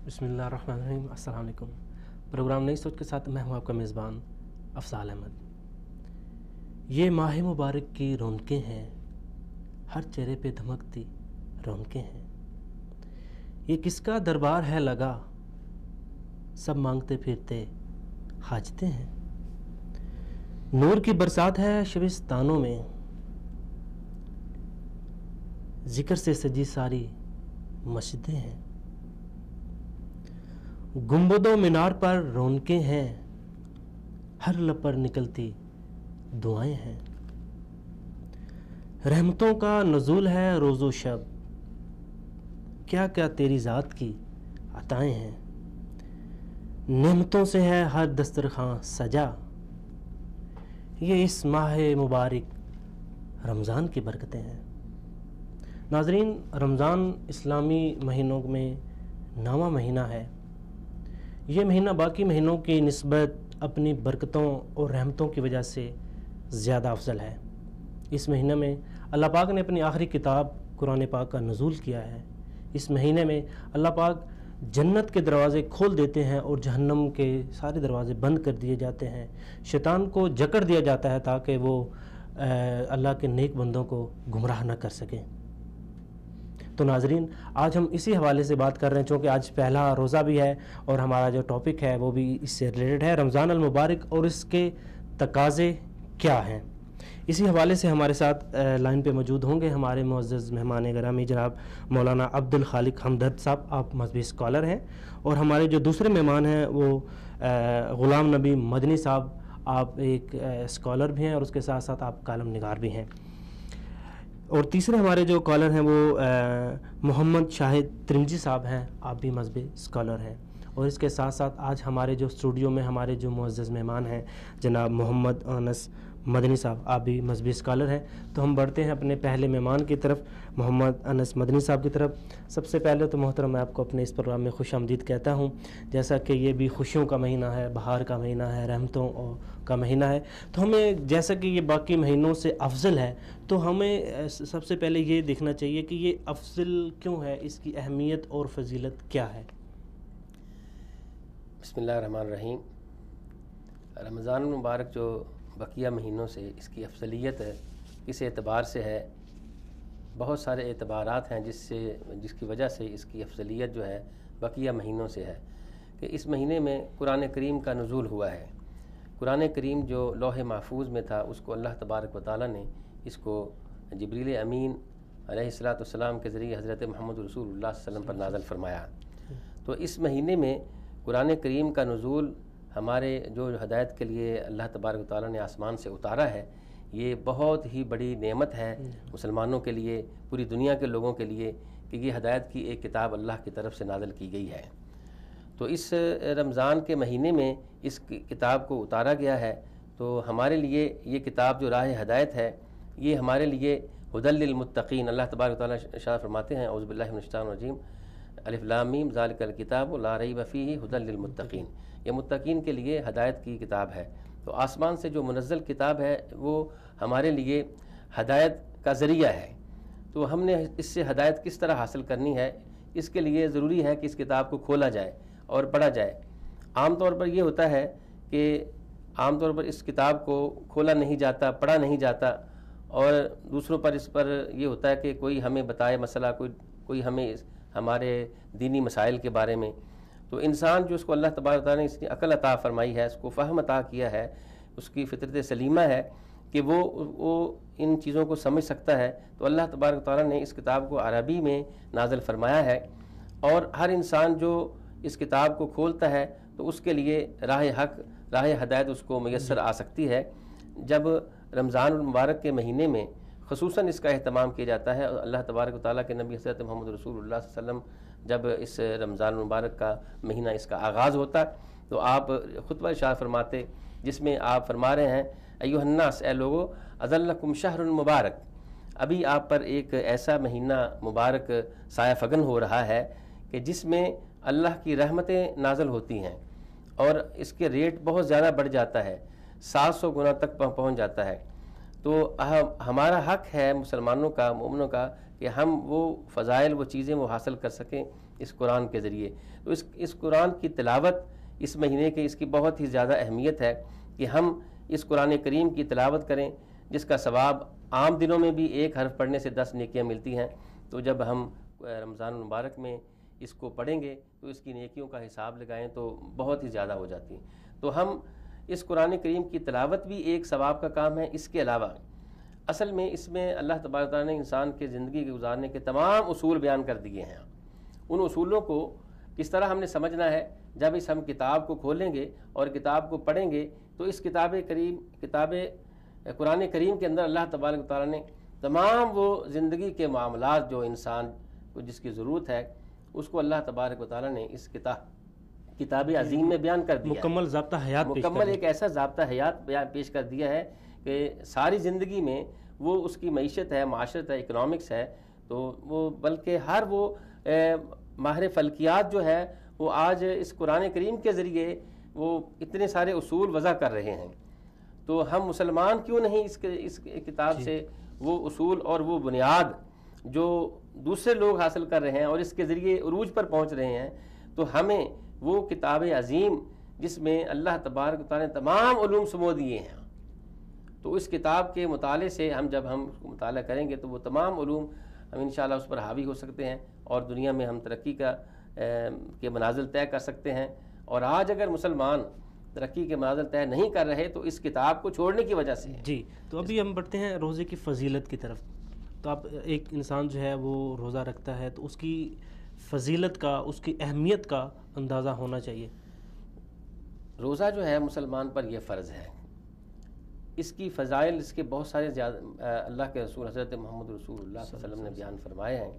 بسم اللہ الرحمن الرحیم۔ السلام علیکم۔ پروگرام نئی سوچ کے ساتھ میں ہوں آپ کا میزبان افضال احمد۔ یہ ماہ مبارک کی رونقیں ہیں، ہر چہرے پہ دھمکتی رونقیں ہیں۔ یہ کس کا دربار ہے لگا، سب مانگتے پھرتے حاجتیں ہیں۔ نور کی برسات ہے شبستانوں میں، ذکر سے سجی ساری مسجدیں ہیں۔ گنبد و مینار پر رونقیں ہیں، ہر لب پر نکلتی دعائیں ہیں۔ رحمتوں کا نزول ہے روز و شب، کیا کیا تیری ذات کی عطائیں ہیں۔ نعمتوں سے ہے ہر دسترخواں سجا، یہ اس ماہ مبارک رمضان کی برکتیں ہیں۔ ناظرین، رمضان اسلامی مہینوں میں 9واں مہینہ ہے۔ یہ مہینہ باقی مہینوں کی نسبت اپنی برکتوں اور رحمتوں کی وجہ سے زیادہ افضل ہے۔ اس مہینہ میں اللہ پاک نے اپنی آخری کتاب قرآن پاک کا نزول کیا ہے۔ اس مہینے میں اللہ پاک جنت کے دروازے کھول دیتے ہیں اور جہنم کے سارے دروازے بند کر دیے جاتے ہیں۔ شیطان کو جکڑ دیا جاتا ہے تاکہ وہ اللہ کے نیک بندوں کو گمراہ نہ کر سکیں۔ تو ناظرین، آج ہم اسی حوالے سے بات کر رہے ہیں، چونکہ آج پہلا روزہ بھی ہے اور ہمارا جو ٹاپک ہے وہ بھی اس سے ریلیٹڈ ہے، رمضان المبارک اور اس کے تقاضے کیا ہیں۔ اسی حوالے سے ہمارے ساتھ لائن پہ موجود ہوں گے ہمارے معزز مہمان گرامی جناب مولانا عبد الخالق ہمدرد صاحب، آپ مذہبی اسکالر ہیں، اور ہمارے جو دوسرے مہمان ہیں وہ غلام نبی مدنی صاحب، آپ ایک اسکالر بھی ہیں اور اس کے ساتھ ساتھ آپ کالم نگار بھی ہیں۔ اور تیسرے ہمارے جو کالر ہیں وہ محمد شاہد ترنجی صاحب ہیں، آپ بھی مذہبی اسکالر ہیں۔ اور اس کے ساتھ ساتھ آج ہمارے جو اسٹوڈیو میں ہمارے جو معزز مہمان ہیں جناب محمد انس مدنی صاحب، آپ بھی مذہبی اسکالر ہیں۔ تو ہم بڑھتے ہیں اپنے پہلے مہمان کی طرف، محمد انس مدنی صاحب کی طرف۔ سب سے پہلے تو محترم میں آپ کو اپنے اس پروگرام میں خوش آمدید کہتا ہوں، جیسا کہ یہ بھی خوشیوں کا مہینہ ہے، بہار کا مہینہ ہے، رحمتوں کا مہینہ ہے، تو ہمیں جیسا کہ یہ باقی مہینوں سے افضل ہے تو ہمیں سب سے پہلے یہ دیکھنا چاہیے کہ یہ افضل کیوں ہے، اس کی اہمیت اور فضیلت کیا ہے۔ بسم اللہ الرحمن الرحیم۔ رمضان المبارک جو بقیہ مہینوں سے اس کی افضلیت کس اعتبار سے ہے، بہت سارے اعتبارات ہیں جس کی وجہ سے اس کی افضلیت جو ہے بقیہ مہینوں سے ہے کہ اس مہینے میں قرآن کریم کا نزول ہوا ہے۔ قرآن کریم جو لوح محفوظ میں تھا اس کو اللہ تبارک و تعالیٰ نے اس کو جبریل امین علیہ الصلاۃ والسلام کے ذریعے حضرت محمد رسول اللہ صلی اللہ علیہ وسلم پر نازل فرمایا۔ تو اس مہینے میں قرآن کریم کا نزول ہمارے جو ہدایت کے لیے اللہ تبارک و تعالیٰ نے آسمان سے اتارا ہے، یہ بہت ہی بڑی نعمت ہے مسلمانوں کے لیے، پوری دنیا کے لوگوں کے لیے، کہ یہ ہدایت کی ایک کتاب اللہ کی طرف سے نازل کی گئی ہے۔ تو اس رمضان کے مہینے میں اس کتاب کو اتارا گیا ہے، تو ہمارے لیے یہ کتاب جو راہ ہدایت ہے، یہ ہمارے لیے ہدی للمتقین، اللہ تبارک و تعالیٰ ارشاد فرماتے ہیں اعوذ باللہ من الشیطان الرجیم الف لام میم ذالک الکتاب لا ریب فیہ ہدی للمتقین، یہ متقین کے لیے ہدایت کی کتاب ہے۔ تو آسمان سے جو منزل کتاب ہے وہ ہمارے لیے ہدایت کا ذریعہ ہے۔ تو ہم نے اس سے ہدایت کس طرح حاصل کرنی ہے، اس کے لیے ضروری ہے کہ اس کتاب کو کھولا جائے اور پڑھا جائے۔ عام طور پر یہ ہوتا ہے کہ عام طور پر اس کتاب کو کھولا نہیں جاتا، پڑھا نہیں جاتا، اور دوسروں پر اس پر یہ ہوتا ہے کہ کوئی ہمیں بتائے مسئلہ، کوئی ہمیں ہمارے دینی مسائل کے بارے میں۔ تو انسان جو اس کو اللہ تبارک و تعالیٰ نے اس کی عقل عطا فرمائی ہے، اس کو فہم عطا کیا ہے، اس کی فطرت سلیمہ ہے کہ وہ ان چیزوں کو سمجھ سکتا ہے، تو اللہ تبارک و تعالیٰ نے اس کتاب کو عربی میں نازل فرمایا ہے، اور ہر انسان جو اس کتاب کو کھولتا ہے تو اس کے لیے راہ حق، راہ ہدایت اس کو میسر آ سکتی ہے۔ جب رمضان المبارک کے مہینے میں خصوصاً اس کا اہتمام کیا جاتا ہے، اللہ تبارک و تعالیٰ کے نبی حضرت محمد رسول اللہ صلی اللہ علیہ وسلم جب اس رمضان المبارک کا مہینہ اس کا آغاز ہوتا تو آپ خطبہ ارشاد فرماتے، جس میں آپ فرما رہے ہیں ایھا الناس، اے لوگو، اذلکم شہر مبارک، ابھی آپ پر ایک ایسا مہینہ مبارک سایہ فگن ہو رہا ہے کہ جس میں اللہ کی رحمتیں نازل ہوتی ہیں، اور اس کے ریٹ بہت زیادہ بڑھ جاتا ہے، 700 گنا تک پہنچ جاتا ہے۔ تو ہمارا حق ہے مسلمانوں کا، مومنوں کا، کہ ہم وہ فضائل، وہ چیزیں وہ حاصل کر سکیں اس قرآن کے ذریعے. تو اس قرآن کی تلاوت اس مہینے کے اس کی بہت ہی زیادہ اہمیت ہے کہ ہم اس قرآن کریم کی تلاوت کریں، جس کا ثواب عام دنوں میں بھی ایک حرف پڑھنے سے 10 نیکیاں ملتی ہیں. تو جب ہم رمضان المبارک میں اس کو پڑھیں گے تو اس کی نیکیوں کا حساب لگائیں تو بہت ہی زیادہ ہو جاتی ہیں. تو ہم اس قرآن کریم کی تلاوت بھی ایک ثواب کا کام ہے. اس کے علاوہ اصل میں اس میں اللہ تبارک تعالیٰ نے انسان کے زندگی کے گزارنے کے تمام اصول بیان کر دیے ہیں. ان اصولوں کو کس طرح ہم نے سمجھنا ہے، جب اس ہم کتاب کو کھولیں گے اور کتاب کو پڑھیں گے تو اس کتاب قرآن کریم کے اندر اللہ تبارک تعالیٰ نے تمام وہ زندگی کے معاملات جو انسان کو جس کی ضرورت ہے اس کو اللہ تبارک و تعالیٰ نے اس کتاب عظیم میں بیان کر دیا. مکمل ضابطہ حیات مکمل ایک ایسا ضابطہ حیات پیش کر دیا ہے کہ ساری زندگی میں وہ اس کی معیشت ہے، معاشرت ہے، اکنامکس ہے، تو وہ بلکہ ہر وہ ماہر فلکیات جو ہے وہ آج اس قرآن کریم کے ذریعے وہ اتنے سارے اصول وضع کر رہے ہیں. تو ہم مسلمان کیوں نہیں اس کتاب سے وہ اصول اور وہ بنیاد جو دوسرے لوگ حاصل کر رہے ہیں اور اس کے ذریعے عروج پر پہنچ رہے ہیں، تو ہمیں وہ کتاب عظیم جس میں اللہ تبارک و تعالیٰ نے تمام علوم سمو دیے ہیں، تو اس کتاب کے مطالعے سے جب ہم اس کو مطالعہ کریں گے تو وہ تمام علوم ہم انشاءاللہ اس پر حاوی ہو سکتے ہیں اور دنیا میں ہم ترقی کے منازل طے کر سکتے ہیں. اور آج اگر مسلمان ترقی کے منازل طے نہیں کر رہے تو اس کتاب کو چھوڑنے کی وجہ سے. جی تو ابھی ہم بڑھتے ہیں روزے کی فضیلت کی طرف. تو اب ایک انسان جو ہے وہ روزہ رکھتا ہے تو اس کی فضیلت کا، اس کی اہمیت کا اندازہ ہونا چاہیے. روزہ جو ہے مسلمان پر یہ فرض ہے. اس کی فضائل، اس کے بہت سارے اللہ کے رسول حضرت محمد رسول اللہ صلی اللہ علیہ وسلم نے بیان فرمائے ہیں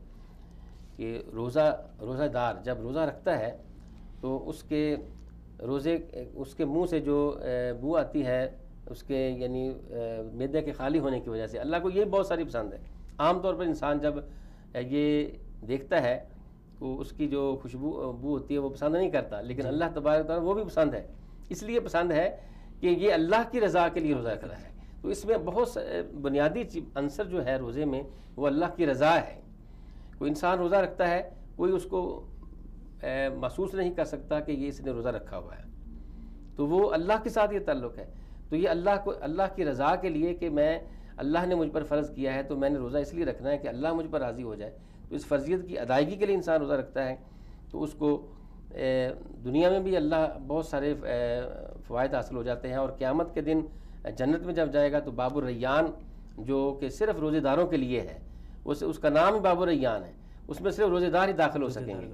کہ روزہ دار جب روزہ رکھتا ہے تو اس کے منہ سے جو بو آتی ہے اس کے یعنی معدے کے خالی ہونے کی وجہ سے، اللہ کو یہ بہت ساری پسند ہے. عام طور پر انسان جب یہ دیکھتا ہے تو اس کی جو بو ہوتی ہے وہ پسند نہیں کرتا، لیکن اللہ تبارک تعالیٰ وہ بھی پسند ہے. اس لیے پسند ہے کہ یہ اللہ کی رضا کے لیے روزہ رکھ رہا ہے. تو اس میں بہت بنیادی عنصر جو ہے روزے میں وہ اللہ کی رضا ہے. کوئی انسان روزہ رکھتا ہے، کوئی اس کو محسوس نہیں کر سکتا کہ یہ اس نے روزہ رکھا ہوا ہے، تو وہ اللہ کے ساتھ یہ تعلق ہے. تو یہ اللہ کی رضا کے لیے کہ اللہ نے مجھ پر فرض کیا ہے تو میں نے روزہ اس لیے رکھنا ہے کہ اللہ مجھ پر راضی ہو جائے. تو اس فرضیت کی ادائیگی کے لیے انسان روزہ رکھتا ہے تو اس کو دنیا میں بھی اللہ بہت سارے فوائد حاصل ہو جاتے ہیں، اور قیامت کے دن جنت میں جب جائے گا تو باب الریان جو کہ صرف روزے داروں کے لیے ہے، اس کا نام ہی باب الریان ہے، اس میں صرف روزے دار ہی داخل ہو سکیں گے.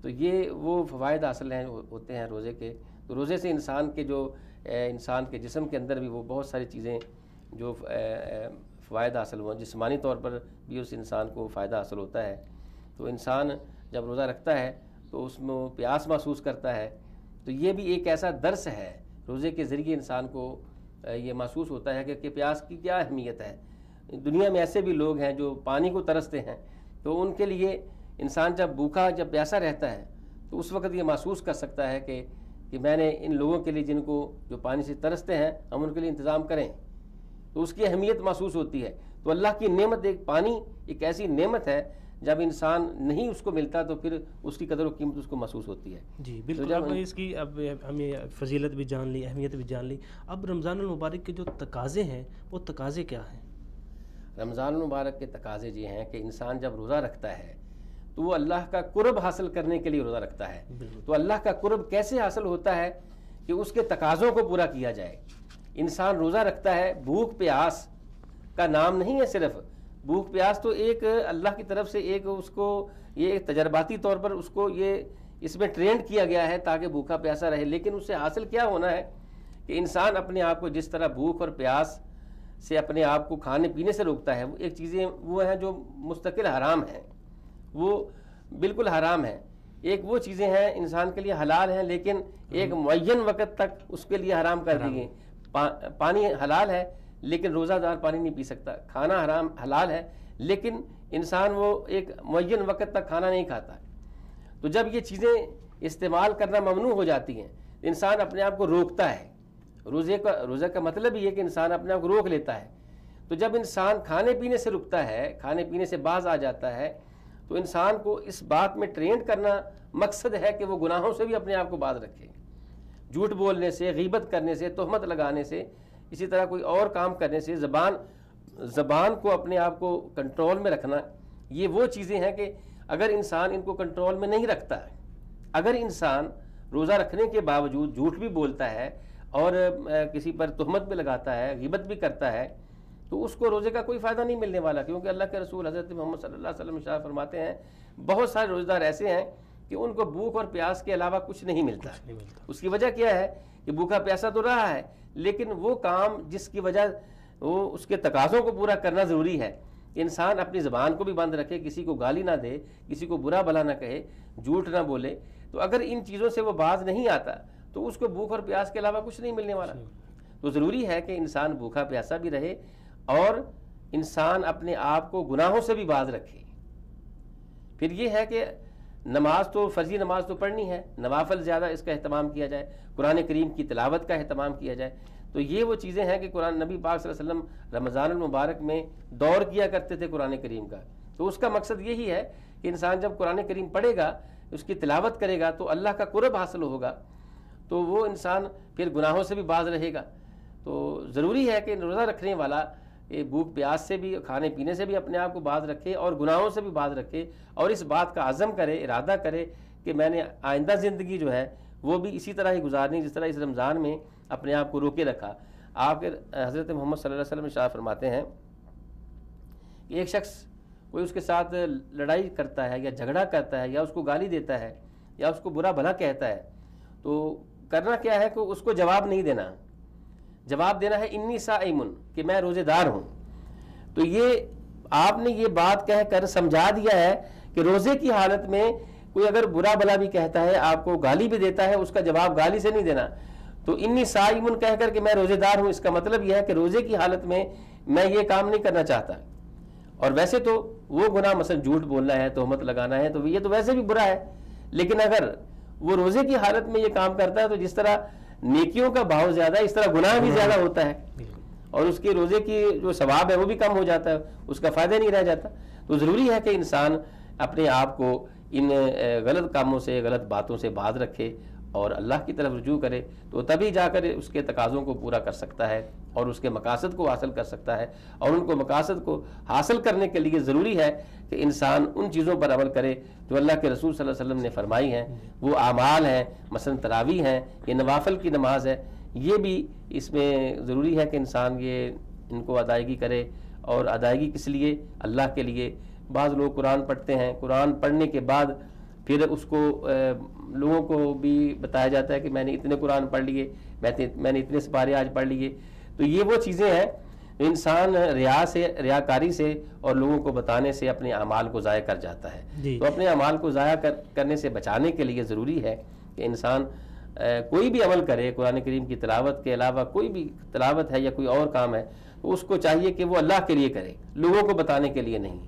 تو یہ وہ فوائد حاصل ہوتے ہیں روزے کے. تو روزے سے انسان کے جسم کے اندر بھی وہ بہت ساری چیزیں جو فوائد حاصل ہوا، جسمانی طور پر بھی اس انسان کو فائدہ حاصل ہوتا ہے. تو انسان جب روزہ رکھتا ہے تو اس میں پیاس محسوس کرتا ہے. تو یہ بھی ایک ایسا درس ہے، روزے کے ذریعے انسان کو یہ محسوس ہوتا ہے کہ پیاس کی کیا اہمیت ہے. دنیا میں ایسے بھی لوگ ہیں جو پانی کو ترستے ہیں، تو ان کے لیے انسان جب پیاسا رہتا ہے تو اس وقت یہ محسوس کر سکتا ہے کہ میں نے ان لوگوں کے لیے جن کو جو پانی سے ترستے ہیں ہم ان کے لیے انتظام کریں، تو اس کی اہمیت محسوس ہوتی ہے. تو اللہ کی نعمت پانی ایک ایسی نعمت ہے، جب انسان نہیں اس کو ملتا تو پھر اس کی قدر و قیمت اس کو محسوس ہوتی ہے. جی بالکل. اب اس کی ہمیں فضیلت بھی جان لی، اہمیت بھی جان لی. اب رمضان المبارک کے جو تقاضے ہیں وہ تقاضے کیا ہیں؟ رمضان المبارک کے تقاضے یہ ہیں کہ انسان جب روزہ رکھتا ہے تو وہ اللہ کا قرب حاصل کرنے کے لیے روزہ رکھتا ہے. تو اللہ کا قرب کیسے حاصل ہوتا ہے کہ اس کے تقاضوں کو پورا کیا جائے. انسان روزہ رکھتا ہے، بھوک پیاس کا نام نہیں ہے صرف. بھوک پیاس تو ایک اللہ کی طرف سے اس کو یہ تجرباتی طور پر اس کو یہ اس میں ٹرینڈ کیا گیا ہے تاکہ بھوکا پیاسا رہے. لیکن اس سے حاصل کیا ہونا ہے کہ انسان اپنے آپ کو جس طرح بھوک اور پیاس سے اپنے آپ کو کھانے پینے سے روکتا ہے، وہ ایک چیزیں وہ ہیں جو مستقل حرام ہیں، وہ بالکل حرام ہیں. ایک وہ چیزیں ہیں انسان کے لیے حلال ہیں لیکن ایک معین وقت تک اس کے لیے حرام کر دی گئی. پانی حلال ہے لیکن روزہ دار پانی نہیں پی سکتا. کھانا حلال ہے لیکن انسان وہ ایک معین وقت تک کھانا نہیں کھاتا. تو جب یہ چیزیں استعمال کرنا ممنوع ہو جاتی ہیں انسان اپنے آپ کو روکتا ہے. روزے کا مطلب یہ ہے کہ انسان اپنے آپ کو روک لیتا ہے. تو جب انسان کھانے پینے سے رکتا ہے، کھانے پینے سے باز آ جاتا ہے، تو انسان کو اس بات میں ٹرینڈ کرنا مقصد ہے کہ وہ گناہوں سے بھی اپنے آپ کو باز رکھے، جھوٹ بولنے سے، غیبت کرنے سے، تہمت لگانے سے، اسی طرح کوئی اور کام کرنے سے، زبان کو اپنے آپ کو کنٹرول میں رکھنا، یہ وہ چیزیں ہیں کہ اگر انسان ان کو کنٹرول میں نہیں رکھتا ہے، اگر انسان روزہ رکھنے کے باوجود جھوٹ بھی بولتا ہے اور کسی پر تہمت بھی لگاتا ہے، غیبت بھی کرتا ہے، تو اس کو روزے کا کوئی فائدہ نہیں ملنے والا، کیونکہ اللہ کے رسول حضرت محمد صلی اللہ علیہ وسلم ارشاد فرماتے ہیں بہت سارے روزہ دار ایسے ہیں کہ ان کو بھوک اور پیاس کے علاوہ کچھ نہیں ملتا۔ اس کی وجہ کیا ہے کہ بھوکا پیاسا تو رہا ہے، لیکن وہ کام جس کی وجہ وہ اس کے تقاضوں کو پورا کرنا ضروری ہے، انسان اپنی زبان کو بھی بند رکھے، کسی کو گالی نہ دے، کسی کو برا بھلا نہ کہے، جھوٹ نہ بولے، تو اگر ان چیزوں سے وہ باز نہیں آتا تو اس کو بھوک اور پیاس کے علاوہ کچھ نہیں ملنے والا۔ تو ضروری ہے کہ انسان بھوکا پیاسا بھی رہے اور انسان اپنے آپ کو گناہوں سے بھی باز رکھے۔ پھر یہ ہے کہ نماز تو فرضی نماز تو پڑھنی ہے، نوافل زیادہ اس کا اہتمام کیا جائے، قرآن کریم کی تلاوت کا اہتمام کیا جائے۔ تو یہ وہ چیزیں ہیں کہ قرآن نبی پاک صلی اللہ علیہ وسلم رمضان المبارک میں دور کیا کرتے تھے قرآن کریم کا، تو اس کا مقصد یہی ہے کہ انسان جب قرآن کریم پڑھے گا، اس کی تلاوت کرے گا تو اللہ کا قرب حاصل ہوگا، تو وہ انسان پھر گناہوں سے بھی باز رہے گا۔ تو ضروری ہے کہ روزہ رکھنے والا بھوک پیاس سے بھی، کھانے پینے سے بھی اپنے آپ کو باز رکھے اور گناہوں سے بھی باز رکھے، اور اس بات کا عزم کرے، ارادہ کرے کہ میں نے آئندہ زندگی جو ہے وہ بھی اسی طرح ہی گزارنی جس طرح اس رمضان میں اپنے آپ کو روکے رکھا۔ آپ کے حضرت محمد صلی اللہ علیہ وسلم ارشاد فرماتے ہیں کہ ایک شخص کوئی اس کے ساتھ لڑائی کرتا ہے یا جھگڑا کرتا ہے یا اس کو گالی دیتا ہے یا اس کو برا بھلا کہتا ہے، تو کرنا کیا ہے کہ اس کو جواب نہیں دینا، جواب دینا ہے انی صائم، کہ میں روزے دار ہوں۔ تو یہ آپ نے یہ بات کہہ کر سمجھا دیا ہے کہ روزے کی حالت میں کوئی اگر برا بھلا بھی کہتا ہے، آپ کو گالی بھی دیتا ہے، اس کا جواب گالی سے نہیں دینا۔ تو انی صائم کہہ کر کہ میں روزے دار ہوں، اس کا مطلب یہ ہے کہ روزے کی حالت میں میں یہ کام نہیں کرنا چاہتا۔ اور ویسے تو وہ گناہ مثلا جھوٹ بولنا ہے، تہمت لگانا ہے، تو یہ تو ویسے بھی برا ہے، لیکن اگر وہ روزے کی حالت میں یہ کام کرتا ہے تو جس طرح نیکیوں کا بھاؤ زیادہ ہے، اس طرح گناہ بھی زیادہ ہوتا ہے، اور اس کے روزے کی جو ثواب ہے وہ بھی کم ہو جاتا ہے، اس کا فائدہ نہیں رہ جاتا۔ تو ضروری ہے کہ انسان اپنے آپ کو ان غلط کاموں سے، غلط باتوں سے باز رکھے اور اللہ کی طرف رجوع کرے، تو تبھی جا کر اس کے تقاضوں کو پورا کر سکتا ہے اور اس کے مقاصد کو حاصل کر سکتا ہے۔ اور ان کو مقاصد کو حاصل کرنے کے لیے ضروری ہے کہ انسان ان چیزوں پر عمل کرے جو اللہ کے رسول صلی اللہ علیہ وسلم نے فرمائی ہیں، وہ اعمال ہیں، مثلا تراویح ہیں، یہ نوافل کی نماز ہے، یہ بھی اس میں ضروری ہے کہ انسان ان کو ادائیگی کرے۔ اور ادائیگی کس لیے؟ اللہ کے لیے۔ بعض لوگ قرآن پڑھتے ہیں، قرآن پڑھنے کے بعد پھر اس کو لوگوں کو بھی بتایا جاتا ہے کہ میں نے اتنے قرآن پڑھ لیے، میں نے اتنے سپارے آج پڑھ لیے۔ تو یہ وہ چیزیں ہیں انسان ریاکاری سے اور لوگوں کو بتانے سے اپنے اعمال کو ضائع کر جاتا ہے۔ تو اپنے اعمال کو ضائع کرنے سے بچانے کے لیے ضروری ہے کہ انسان کوئی بھی عمل کرے، قرآن کریم کی تلاوت کے علاوہ کوئی بھی تلاوت ہے یا کوئی اور کام ہے، تو اس کو چاہیے کہ وہ اللہ کے لیے کرے، لوگوں کو بتانے کے لیے نہیں۔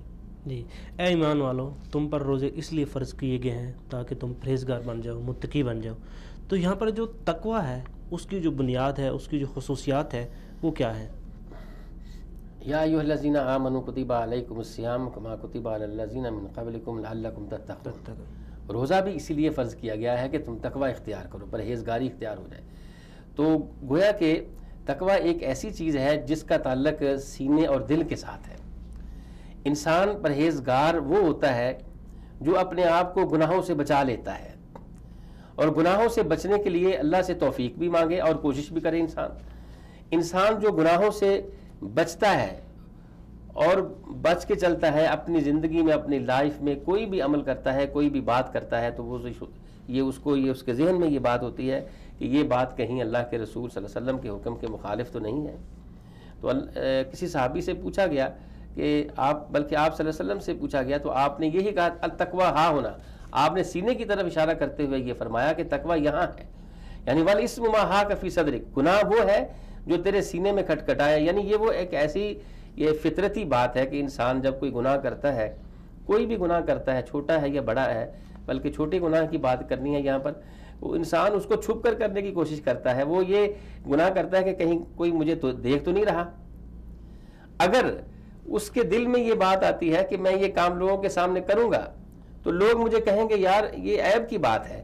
جی، اے ایمان والو، تم پر روزے اس لیے فرض کیے گئے ہیں تاکہ تم پرہیزگار بن جاؤ، متقی بن جاؤ۔ تو یہاں پر جو تقویٰ ہے اس کی جو بنیاد ہے، اس کی جو خصوصیات ہے وہ کیا ہے؟ یا ایھا الذین آمنوا کتب علیکم الصیام کما کتب علی الذین من قبلکم لعلکم تتقون۔ روزہ بھی اسی لیے فرض کیا گیا ہے کہ تم تقویٰ اختیار کرو، پرہیزگاری اختیار ہو جائے۔ تو گویا کہ تقویٰ ایک ایسی چیز ہے جس کا تعلق سینے اور دل کے ساتھ ہے۔ انسان پرہیزگار وہ ہوتا ہے جو اپنے آپ کو گناہوں سے بچا لیتا ہے، اور گناہوں سے بچنے کے لیے اللہ سے توفیق بھی مانگے اور کوشش بھی کرے۔ انسان جو گناہوں سے بچتا ہے اور بچ کے چلتا ہے اپنی زندگی میں، اپنی لائف میں کوئی بھی عمل کرتا ہے، کوئی بھی بات کرتا ہے، تو وہ اس کے ذہن میں یہ بات ہوتی ہے کہ یہ بات کہیں اللہ کے رسول صلی اللہ علیہ وسلم کے حکم کے مخالف تو نہیں ہے۔ تو کسی صحابی سے پوچھا گیا کہ بلکہ آپ صلی اللہ علیہ وسلم سے پوچھا گیا تو آپ نے یہی کہا التقویٰ ہاں ہونا، آپ نے سینے کی طرف اشارہ کرتے ہوئے یہ فرمایا کہ تقویٰ یہاں ہے، یعنی والاسم ما حاک فی صدرک، گناہ وہ ہے جو تیرے سینے میں کھٹکھٹائے، یعنی یہ وہ ایک ایسی یہ فطرتی بات ہے کہ انسان جب کوئی گناہ کرتا ہے، کوئی بھی گناہ کرتا ہے، چھوٹا ہے یا بڑا ہے، بلکہ چھوٹے گناہ کی بات کرنی ہے یہاں پر، وہ انسان اس کو چھپ کر کرنے کی کوشش کرتا ہے، وہ یہ گناہ کرتا ہے کہ کہیں کوئی مجھے تو دیکھ تو نہیں رہا۔ اگر اس کے دل میں یہ بات آتی ہے کہ میں یہ کام لوگوں کے سامنے کروں گا تو لوگ مجھے کہیں گے یار یہ عیب کی بات ہے.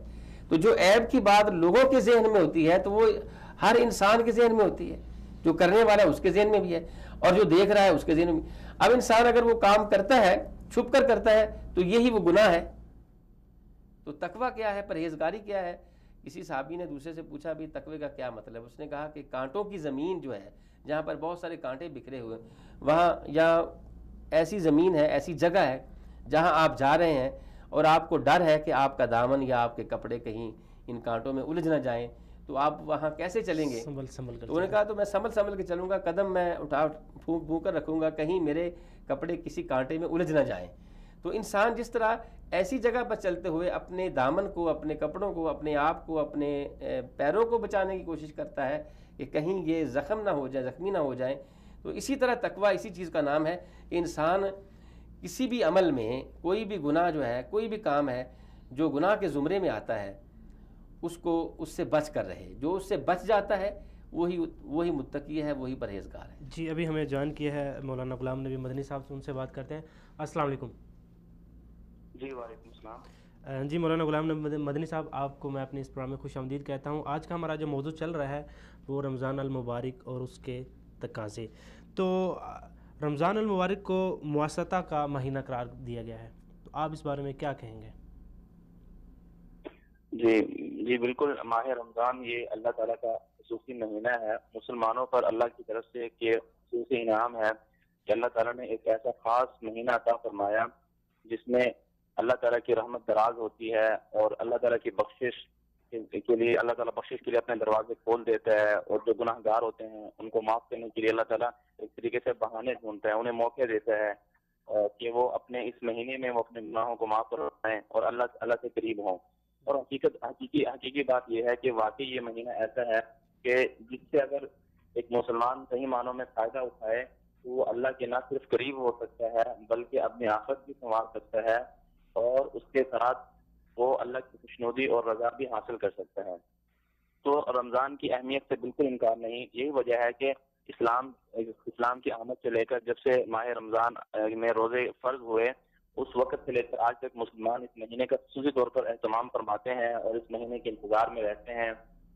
تو جو عیب کی بات لوگوں کے ذہن میں ہوتی ہے تو وہ ہر انسان کے ذہن میں ہوتی ہے. جو کرنے والا ہے اس کے ذہن میں بھی ہے اور جو دیکھ رہا ہے اس کے ذہن میں بھی. اب انسان اگر وہ کام کرتا ہے چھپ کر کرتا ہے تو یہی وہ گناہ ہے. تو تقوی کیا ہے, پرہیزگاری کیا ہے؟ کسی صحابی نے دوسرے سے پوچھا بھی تقوی کا کیا مطلب؟ اس نے کہا کہ کانٹوں کی زمین جو ہے جہاں پر بہت سارے کانٹے بکھرے ہوئے وہاں, یا ایسی زمین ہے, ایسی جگہ ہے جہاں آپ جا رہے ہیں اور آپ کو ڈر ہے کہ آپ کا دامن یا آپ کے کپڑے کہیں ان کانٹوں میں الجھ نہ جائیں, تو آپ وہاں کیسے چلیں گے؟ تو انہوں نے کہا تو میں سنبھل کے چلوں گا, قدم میں اٹھا پھونک کر رکھوں گا کہیں میرے کپڑے کسی کانٹے میں الجھ نہ جائیں. تو انسان جس طرح ایسی جگہ پر چلتے ہوئے اپنے دامن کو, اپنے کپڑوں کو, اپنے آپ کو, اپنے پیروں کو بچانے کی کوشش کرتا ہے کہ کہیں یہ زخم نہ ہو جائیں, زخمی نہ ہو جائیں, تو اسی طرح تقوی اسی چیز کا نام ہے کہ انسان کسی بھی عمل میں, کوئی بھی گناہ جو ہے, کوئی بھی کام ہے جو گناہ کے زمرے میں آتا ہے اس کو اس سے بچ کر رہے. جو اس سے بچ جاتا ہے وہی متقی ہے, وہی پرہیزگار ہے. جی ابھی ہمیں جوائن کیا ہے مولانا غلام نبی مدنی صاحب سے, ان سے بات کرتے ہیں. السلام علیکم. جی وعلیکم السلام. جی مولانا غلام نبی مدنی صاحب, آپ کو میں اپنے اس پروگرام میں خوش آمدید کہتا ہوں. آج کا ہمارا جو موضوع چل رہا ہے وہ رمضان المبارک اور اس کے تقاضے. تو رمضان المبارک کو مواصلہ کا مہینہ قرار دیا گیا ہے, تو آپ اس بارے میں کیا کہیں گے؟ جی بالکل, ماہ رمضان یہ اللہ تعالیٰ کا خصوصی مہینہ ہے. مسلمانوں پر اللہ کی طرف سے ایک خصوصی انعام ہے کہ اللہ تعالیٰ نے ایک ایسا خاص مہینہ عطا فرمایا جس میں اللہ تعالیٰ کی رحمت دراز ہوتی ہے اور اللہ تعالیٰ کی بخشش کے لیے اللہ تعالیٰ بخشش کے لیے اپنے دروازے کھول دیتا ہے, اور جو گناہ گار ہوتے ہیں ان کو معاف کرنے کے لیے اللہ تعالیٰ ایک طریقے سے بہانے ڈھونڈتا ہے, انہیں موقع دیتا ہے کہ وہ اپنے اس مہینے میں وہ اپنے گناہوں کو معاف کرائیں اور اللہ سے قریب ہوں. اور حقیقی بات یہ ہے کہ واقعی یہ مہینہ ایسا ہے کہ جس سے اگر ایک مسلمان صحیح معنوں میں فائدہ اٹھائے تو وہ اللہ کے نہ صرف قریب ہو سکتا ہے بلکہ اپنی آخرت بھی سنوار سکتا ہے, اور اس کے ساتھ وہ اللہ کی خوشنودی اور رضا بھی حاصل کر سکتا ہے. تو رمضان کی اہمیت سے بالکل انکار نہیں. یہی وجہ ہے کہ اسلام کی آمد سے لے کر جب سے ماہ رمضان میں روزے فرض ہوئے اس وقت سے لے کر آج تک مسلمان اس مہینے کا خصوصی طور پر اہتمام فرماتے ہیں اور اس مہینے کے انتظار میں رہتے ہیں,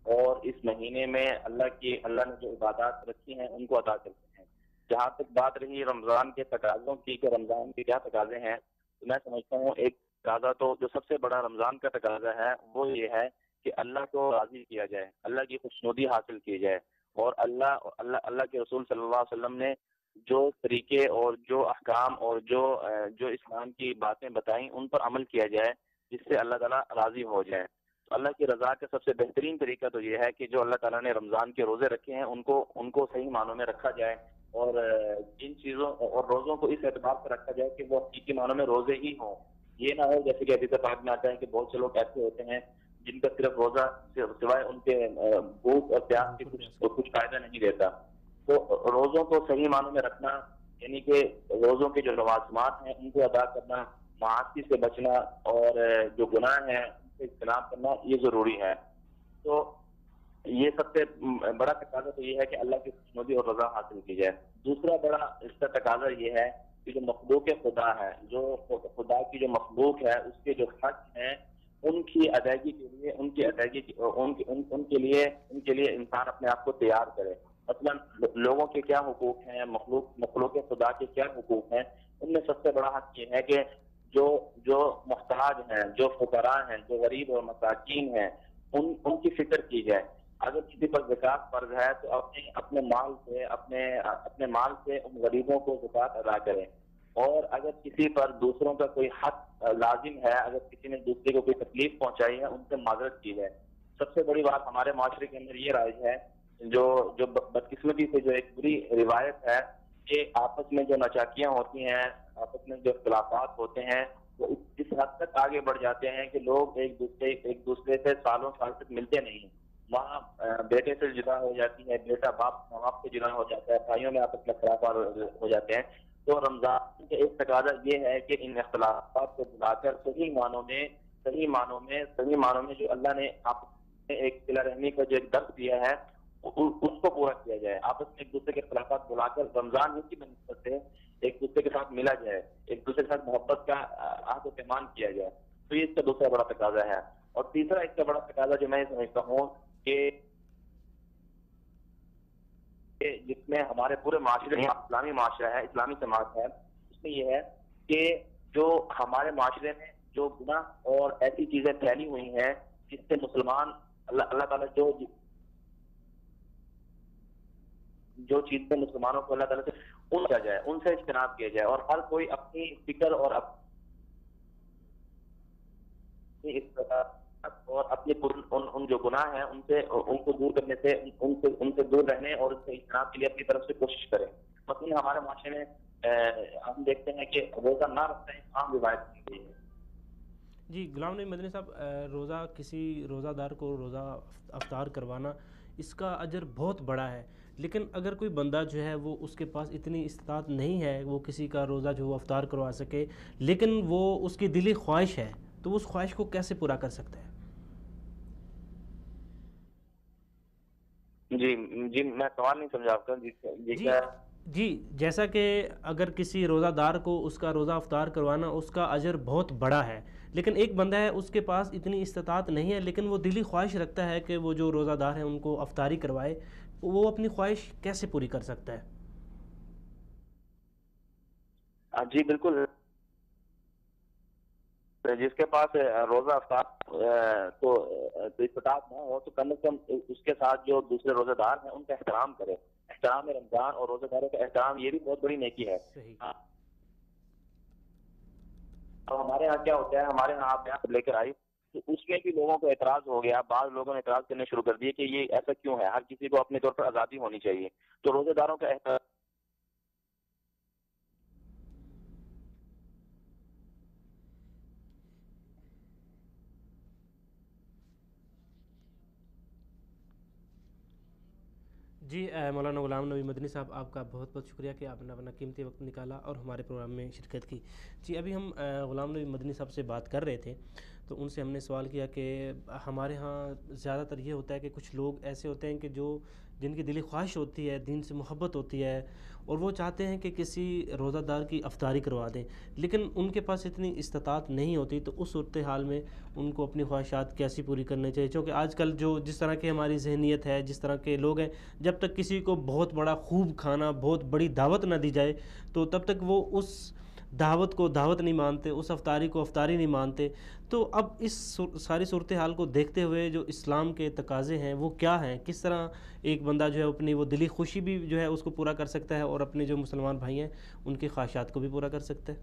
اور اس مہینے میں اللہ نے جو عبادات رکھی ہیں ان کو ادا کرتے ہیں. جہاں تک بات رہی رمضان کے تقاضوں کی کہ رمضان کے کیا تقاضے ہیں, تو میں سمجھتا ہوں ایک تقاضا تو جو سب سے بڑا رمضان کا تقاضا ہے وہ یہ ہے کہ اللہ کو راضی کیا جائے, اللہ کی خوشنودی حاصل کی جائے, اور اللہ کے رسول صلی اللہ علیہ وسلم نے جو طریقے اور جو احکام اور جو اسلام کی باتیں بتائیں ان پر عمل کیا جائے جس سے اللہ تعالیٰ راضی ہو جائے. تو اللہ کی رضا کا سب سے بہترین طریقہ تو یہ ہے کہ جو اللہ تعالیٰ نے رمضان کے روزے رکھے ہیں ان کو صحیح معنوں میں رکھا جائے, اور ان چیزوں اور روزوں کو اس اعتبار سے رکھا جائے کہ وہ حقیقی معنوں میں روزے ہی ہوں. یہ نہ ہو جیسے کہ حدیث پاک میں آتا ہے کہ بہت سے لوگ ایسے ہوتے ہیں جن کا صرف روزہ سوائے ان کے بھوک اور پیاس کے کچھ فائدہ نہیں دیتا. تو روزوں کو صحیح معنوں میں رکھنا یعنی کہ روزوں کے جو لوازمات ہیں ان کو ادا کرنا, معاصی سے بچنا اور جو گناہ ہیں ان سے اجتناب کرنا یہ ضروری ہے. تو یہ سب سے بڑا تقاضا تو یہ ہے کہ اللہ کی خوشنودی اور رضا حاصل کی جائے. دوسرا بڑا اس کا تقاضا یہ ہے کہ جو مخلوق خدا ہے, جو خدا کی جو مخلوق ہے اس کے جو حق ہیں ان کی ادائیگی کے لیے انسان اپنے آپ کو تیار کرے. مثلا لوگوں کے کیا حقوق ہیں, مخلوق خدا کے کیا حقوق ہیں, ان میں سب سے بڑا حق یہ ہے کہ جو محتاج ہیں, جو فقراء ہیں, جو غریب اور مساکین ہیں ان کی فکر کی جائے. اگر کسی پر زکوٰۃ فرض ہے تو اپنے مال سے ان غریبوں کو زکوٰۃ ادا کریں, اور اگر کسی پر دوسروں کا کوئی حق لازم ہے, اگر کسی نے دوسرے کو کوئی تکلیف پہنچائی ہے ان سے معذرت کی جائے. سب سے بڑی بات ہمارے معاشرے کے اندر یہ رائج ہے جو بدقسمتی سے جو ایک بری روایت ہے کہ آپس میں جو ناچاکیاں ہوتی ہیں, آپس میں جو اختلافات ہوتے ہیں وہ اس حد تک آگے بڑھ جاتے ہیں کہ لوگ ایک دوسرے سے سالوں سال تک ملتے نہیں. وہاں بیٹے سے جدا ہو جاتی ہے, بیٹا باپ سے جدا ہو جاتا ہے, بھائیوں میں آپس میں اختلافات ہو جاتے ہیں. تو رمضان کا ایک تقاضا یہ ہے کہ ان اختلافات کو بلا کر صحیح معنوں میں جو اللہ نے آپ نے ایک صلہ رحمی کا جو ایک درس دیا ہے اس کو پورا کیا جائے. آپس میں ایک دوسرے کے اختلافات بلا کر رمضان ہی کی بنسبت سے ایک کے ساتھ ملا جائے، ایک دوسرے کے ساتھ محبت کا عہد و پیمان کیا جائے، تو یہ اس کا دوسرا بڑا تقاضا ہے۔ اور تیسرا اس کا بڑا تقاضا جو میں یہ سمجھتا ہوں کہ جس میں ہمارے پورے معاشرے میں اسلامی معاشرہ ہے، اسلامی سماج ہے، اس میں یہ ہے کہ جو ہمارے معاشرے میں جو گناہ اور ایسی چیزیں پھیلی ہوئی ہیں جس سے مسلمان اللہ تعالیٰ جو چیز سے مسلمانوں کو اللہ تعالیٰ سے پوچھا جائے، ان سے اجتناب کیا جائے، اور ہر کوئی اپنی فکر اور اپنے ان جو گناہ ہیں ان کو دور کرنے سے، ان سے دور رہنے اور ان سے اجتناب کے لیے اپنی طرف سے کوشش کریں۔ مثلاً ہمارے معاشرے میں ہم دیکھتے ہیں کہ روزہ نہ رکھنا ایک عام روایت کی گئی ہے۔ جی غلام نبی مدنی صاحب، روزہ کسی روزہ دار کو روزہ افطار کروانا اس کا اجر بہت بڑا ہے، لیکن اگر کوئی بندہ جو ہے وہ اس کے پاس اتنی استطاعت نہیں ہے وہ کسی کا روزہ جو وہ افطار کروا سکے، لیکن وہ اس کی دلی خواہش ہے، تو وہ اس خواہش کو کیسے پورا کر سکتا ہے؟ جی میں سوال نہیں سمجھا آپ کا۔ جی جیسا کہ اگر کسی روزہ دار کو اس کا روزہ افطار کروانا اس کا اجر بہت بڑا ہے، لیکن ایک بندہ ہے اس کے پاس اتنی استطاعت نہیں ہے، لیکن وہ دلی خواہش رکھتا ہے کہ وہ جو روزہ دار ہیں ان کو افطاری کروائے، وہ اپنی خواہش کیسے پوری کر سکتا ہے؟ جی بالکل، جس کے پاس روزہ افطار تو استطاعت نہ ہو تو کم از کم اس کے ساتھ جو دوسرے روزہ دار ہیں ان کا احترام کرے۔ احترام رمضان اور روزہ داروں کا احترام یہ بھی بہت بڑی نیکی ہے۔ اور ہمارے یہاں کیا ہوتا ہے، ہمارے یہاں آپ یہاں لے کر آئی تو اس میں بھی لوگوں کو اعتراض ہو گیا، بعض لوگوں نے اعتراض کرنے شروع کر دیے کہ یہ ایسا کیوں ہے، ہر کسی کو اپنے طور پر آزادی ہونی چاہیے۔ تو روزہ داروں کا احترام جی مولانا غلام نبی مدنی صاحب، آپ کا بہت بہت شکریہ کہ آپ نے اپنا قیمتی وقت نکالا اور ہمارے پروگرام میں شرکت کی۔ جی ابھی ہم غلام نبی مدنی صاحب سے بات کر رہے تھے تو ان سے ہم نے سوال کیا کہ ہمارے ہاں زیادہ تر یہ ہوتا ہے کہ کچھ لوگ ایسے ہوتے ہیں کہ جن کی دلی خواہش ہوتی ہے، دین سے محبت ہوتی ہے اور وہ چاہتے ہیں کہ کسی روزہ دار کی افطاری کروا دیں، لیکن ان کے پاس اتنی استطاعت نہیں ہوتی، تو اس صورتحال میں ان کو اپنی خواہشات کیسی پوری کرنی چاہیے؟ کیونکہ آج کل جس طرح کی ہماری ذہنیت ہے، جس طرح کے لوگ ہیں، جب تک کسی کو بہت بڑا خوب کھانا، بہت بڑی دعوت نہ دی جائے تو تب تک وہ اس دعوت کو دعوت نہیں مانتے، اس افطاری کو افطاری نہیں مانتے۔ تو اب اس ساری صورتحال کو دیکھتے ہوئے جو اسلام کے تقاضے ہیں وہ کیا ہیں؟ کس طرح ایک بندہ جو ہے اپنی وہ دلی خوشی بھی جو ہے اس کو پورا کر سکتا ہے اور اپنے جو مسلمان بھائی ہیں ان کی خواہشات کو بھی پورا کر سکتا ہے؟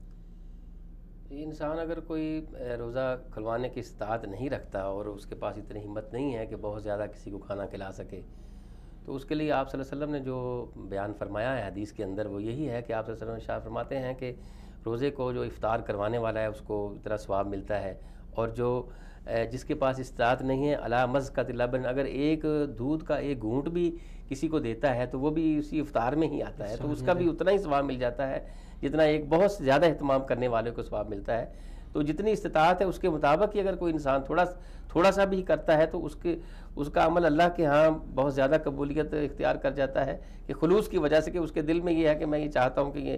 انسان اگر کوئی روزہ کھلوانے کی استطاعت نہیں رکھتا اور اس کے پاس اتنی ہمت نہیں ہے کہ بہت زیادہ کسی کو کھانا کھلا سکے، تو اس کے لیے آپ صلی اللہ علیہ وسلم نے جو بیان فرمایا ہے حدیث کے اندر وہ یہی ہے کہ آپ صلی اللہ علیہ وسلم ارشاد فرماتے ہیں کہ روزے کو جو افطار کروانے والا ہے اس کو اتنا ثواب ملتا ہے، اور جو جس کے پاس استطاعت نہیں ہے علی مزقۃ لبن، اگر ایک دودھ کا ایک گھونٹ بھی کسی کو دیتا ہے تو وہ بھی اسی افطار میں ہی آتا ہے، تو اس کا بھی اتنا ہی ثواب مل جاتا ہے جتنا ایک بہت زیادہ اہتمام کرنے والے کو ثواب ملتا ہے۔ تو جتنی استطاعت ہے اس کے مطابق ہی اگر کوئی انسان تھوڑا سا بھی کرتا ہے تو اس کا عمل اللہ کے ہاں بہت زیادہ قبولیت اختیار کر جاتا ہے، کہ خلوص کی وجہ سے، کہ اس کے دل میں یہ ہے کہ میں یہ چاہتا ہوں کہ یہ،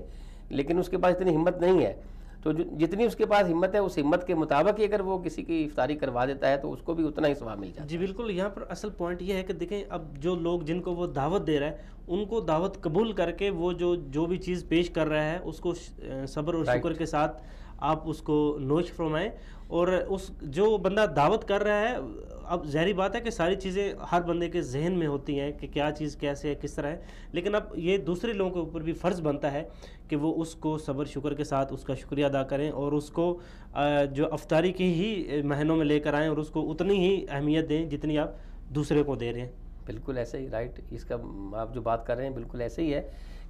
لیکن اس کے پاس اتنی ہمت نہیں ہے، تو جتنی اس کے پاس ہمت ہے اس ہمت کے مطابق ہی اگر وہ کسی کی افطاری کروا دیتا ہے تو اس کو بھی اتنا ہی ثواب مل جاتا ہے۔ جی بالکل، یہاں پر اصل پوائنٹ یہ ہے کہ دیکھیں اب جو لوگ جن کو وہ دعوت دے رہا ہے ان کو دعوت قبول کر کے وہ جو بھی چیز پیش کر رہا ہے اس کو صبر اور شکر کے ساتھ آپ اس کو نوش فرمائیں، اور اس جو بندہ دعوت کر رہا ہے، اب ظاہری بات ہے کہ ساری چیزیں ہر بندے کے ذہن میں ہوتی ہیں کہ کیا چیز کیسے ہے، کس طرح ہے، لیکن اب یہ دوسرے لوگوں کے اوپر بھی فرض بنتا ہے کہ وہ اس کو صبر شکر کے ساتھ اس کا شکریہ ادا کریں اور اس کو جو افطاری کے ہی مہینوں میں لے کر آئیں اور اس کو اتنی ہی اہمیت دیں جتنی آپ دوسرے کو دے رہے ہیں۔ بالکل ایسے ہی، رائٹ، اس کا آپ جو بات کر رہے ہیں بالکل ایسے ہی ہے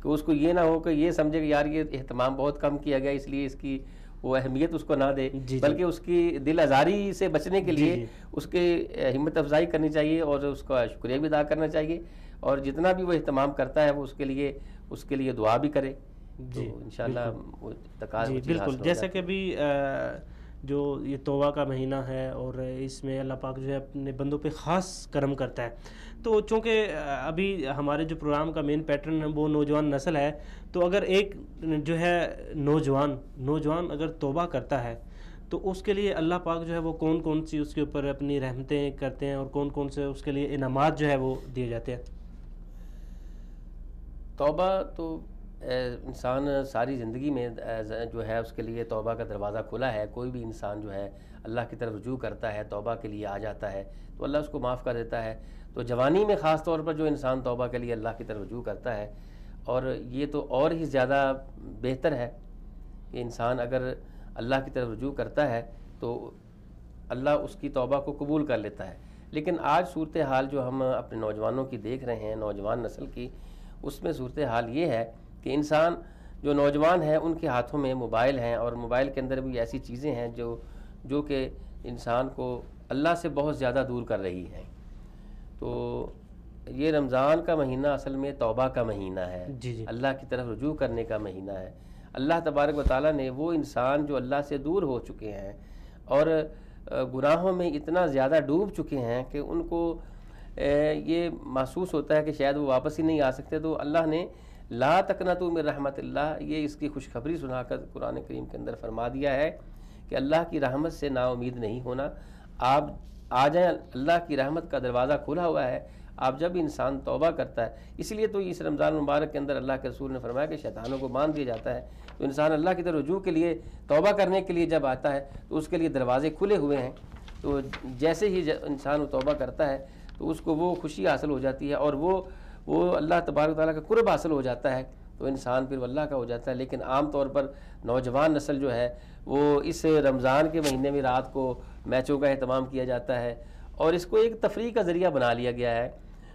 کہ اس کو یہ نہ ہو کہ یہ سمجھے کہ یار یہ اہتمام بہت کم کیا گیا اس لیے اس کی وہ اہمیت اس کو نہ دے، بلکہ اس کی دل آزاری سے بچنے کے لیے اس کے ہمت افزائی کرنی چاہیے اور اس کا شکریہ بھی ادا کرنا چاہیے، اور جتنا بھی وہ اہتمام کرتا ہے وہ اس کے لیے دعا بھی کرے، تو انشاءاللہ وہ تقاضا۔ جی بالکل، جیسا کہ ابھی جو یہ توبہ کا مہینہ ہے اور اس میں اللہ پاک جو ہے اپنے بندوں پہ خاص کرم کرتا ہے. تو چونکہ ابھی ہمارے جو پروگرام کا مین پیٹرن ہے وہ نوجوان نسل ہے, تو اگر ایک جو ہے نوجوان اگر توبہ کرتا ہے تو اس کے لیے اللہ پاک جو ہے وہ کون کون سی اس کے اوپر اپنی رحمتیں کرتے ہیں اور کون کون سے اس کے لیے انعامات جو ہے وہ دیے جاتے ہیں؟ توبہ تو انسان ساری زندگی میں جو ہے اس کے لیے توبہ کا دروازہ کھلا ہے. کوئی بھی انسان جو ہے اللہ کی طرف رجوع کرتا ہے, توبہ کے لیے آ جاتا ہے تو اللہ اس کو معاف کر دیتا ہے. تو جوانی میں خاص طور پر جو انسان توبہ کے لیے اللہ کی طرف رجوع کرتا ہے, اور یہ تو اور ہی زیادہ بہتر ہے کہ انسان اگر اللہ کی طرف رجوع کرتا ہے تو اللہ اس کی توبہ کو قبول کر لیتا ہے. لیکن آج صورتحال جو ہم اپنے نوجوانوں کی دیکھ رہے ہیں, نوجوان نسل کی, اس میں صورتحال یہ ہے کہ انسان جو نوجوان ہیں ان کے ہاتھوں میں موبائل ہیں, اور موبائل کے اندر بھی ایسی چیزیں ہیں جو کہ انسان کو اللہ سے بہت زیادہ دور کر رہی ہیں. تو یہ رمضان کا مہینہ اصل میں توبہ کا مہینہ ہے, اللہ کی طرف رجوع کرنے کا مہینہ ہے. اللہ تبارک و تعالیٰ نے وہ انسان جو اللہ سے دور ہو چکے ہیں اور گناہوں میں اتنا زیادہ ڈوب چکے ہیں کہ ان کو یہ محسوس ہوتا ہے کہ شاید وہ واپس ہی نہیں آ سکتے, تو اللہ نے لا تقنطوا من رحمت اللہ, یہ اس کی خوشخبری سنا کر قرآن کریم کے اندر فرما دیا ہے کہ اللہ کی رحمت سے نا امید نہیں ہونا. آپ آ جائیں, اللہ کی رحمت کا دروازہ کھلا ہوا ہے. آپ جب انسان توبہ کرتا ہے, اس لیے تو اس رمضان مبارک کے اندر اللہ کے رسول نے فرمایا کہ شیطانوں کو باندھ دیا جاتا ہے. تو انسان اللہ کی طرف رجوع کے لیے, توبہ کرنے کے لیے جب آتا ہے تو اس کے لیے دروازے کھلے ہوئے ہیں. تو جیسے ہی انسان توبہ کرتا ہے تو اس کو وہ خوشی حاصل ہو جاتی ہے اور وہ اللہ تبارک تعالیٰ کا قرب حاصل ہو جاتا ہے, تو انسان پھر اللہ کا ہو جاتا ہے. لیکن عام طور پر نوجوان نسل جو ہے وہ اس رمضان کے مہینے میں رات کو میچوں کا اہتمام کیا جاتا ہے اور اس کو ایک تفریح کا ذریعہ بنا لیا گیا ہے.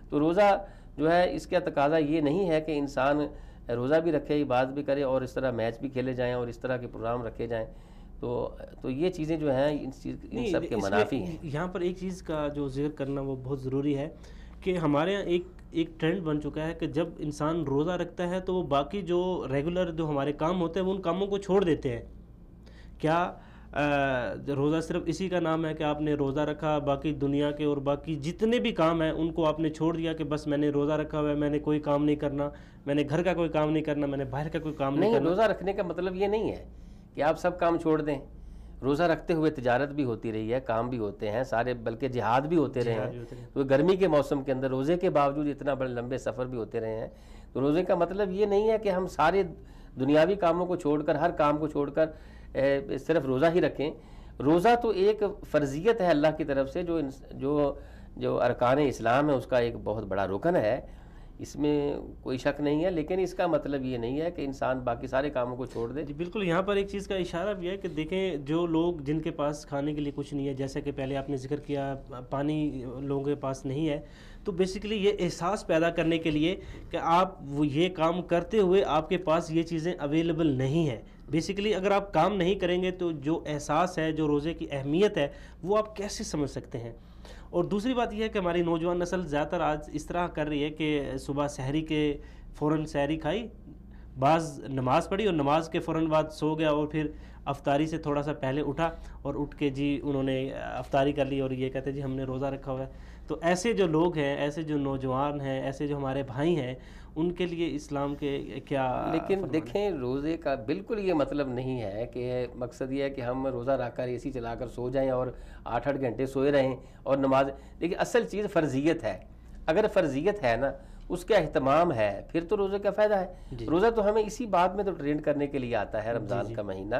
تو روزہ جو ہے اس کا تقاضا یہ نہیں ہے کہ انسان روزہ بھی رکھے, عبادت بھی کرے اور اس طرح میچ بھی کھیلے جائیں اور اس طرح کے پروگرام رکھے جائیں. تو یہ چیزیں جو ہیں ان سب کے منافی ہیں. یہاں پر ایک چیز کا جو ذکر کرنا وہ بہت ضروری ہے کہ ہمارے یہاں ایک ٹرینڈ بن چکا ہے کہ جب انسان روزہ رکھتا ہے تو وہ باقی جو ریگولر جو ہمارے کام ہوتے ہیں وہ ان کاموں کو چھوڑ دیتے ہیں. کیا روزہ صرف اسی کا نام ہے کہ آپ نے روزہ رکھا, باقی دنیا کے اور باقی جتنے بھی کام ہیں ان کو آپ نے چھوڑ دیا کہ بس میں نے روزہ رکھا ہوا ہے, میں نے کوئی کام نہیں کرنا, میں نے گھر کا کوئی کام نہیں کرنا, میں نے باہر کا کوئی کام نہیں کرنا. روزہ رکھنے کا مطلب یہ نہیں ہے کہ آپ سب کام چھوڑ دیں. روزہ رکھتے ہوئے تجارت بھی ہوتی رہی ہے, کام بھی ہوتے ہیں سارے, بلکہ جہاد بھی ہوتے رہے ہیں. تو گرمی کے موسم کے اندر روزے کے باوجود اتنا بڑے لمبے سفر بھی ہوتے رہے ہیں. تو روزے کا مطلب یہ نہیں ہے کہ ہم سارے دنیاوی کاموں کو چھوڑ کر, ہر کام کو چھوڑ کر صرف روزہ ہی رکھیں. روزہ تو ایک فرضیت ہے اللہ کی طرف سے, جو ارکان اسلام ہے اس کا ایک بہت بڑا رکن ہے, اس میں کوئی شک نہیں ہے. لیکن اس کا مطلب یہ نہیں ہے کہ انسان باقی سارے کاموں کو چھوڑ دے. جی بالکل, یہاں پر ایک چیز کا اشارہ بھی ہے کہ دیکھیں جو لوگ جن کے پاس کھانے کے لیے کچھ نہیں ہے, جیسا کہ پہلے آپ نے ذکر کیا پانی لوگوں کے پاس نہیں ہے, تو بیسیکلی یہ احساس پیدا کرنے کے لیے کہ آپ وہ یہ کام کرتے ہوئے آپ کے پاس یہ چیزیں اویلیبل نہیں ہیں. بیسیکلی اگر آپ کام نہیں کریں گے تو جو احساس ہے, جو روزے کی اہمیت ہے, وہ آپ کیسے سمجھ سکتے ہیں. اور دوسری بات یہ ہے کہ ہماری نوجوان نسل زیادہ تر آج اس طرح کر رہی ہے کہ صبح سحری کے فوراً سحری کھائی, بعض نماز پڑھی اور نماز کے فوراً بعد سو گیا, اور پھر افطاری سے تھوڑا سا پہلے اٹھا اور اٹھ کے جی انہوں نے افطاری کر لی اور یہ کہتے جی ہم نے روزہ رکھا ہوا ہے. تو ایسے جو لوگ ہیں, ایسے جو نوجوان ہیں, ایسے جو ہمارے بھائی ہیں, ان کے لیے اسلام کے کیا؟ لیکن دیکھیں روزے کا بالکل یہ مطلب نہیں ہے کہ مقصد یہ ہے کہ ہم روزہ رکھ کر اے سی چلا کر سو جائیں اور 8-8 گھنٹے سوئے رہیں اور نماز. لیکن اصل چیز فرضیت ہے. اگر فرضیت ہے نا, اس کا اہتمام ہے, پھر تو روزے کا فائدہ ہے. روزہ تو ہمیں اسی بات میں تو ٹرینڈ کرنے کے لیے آتا ہے رمضان کا مہینہ,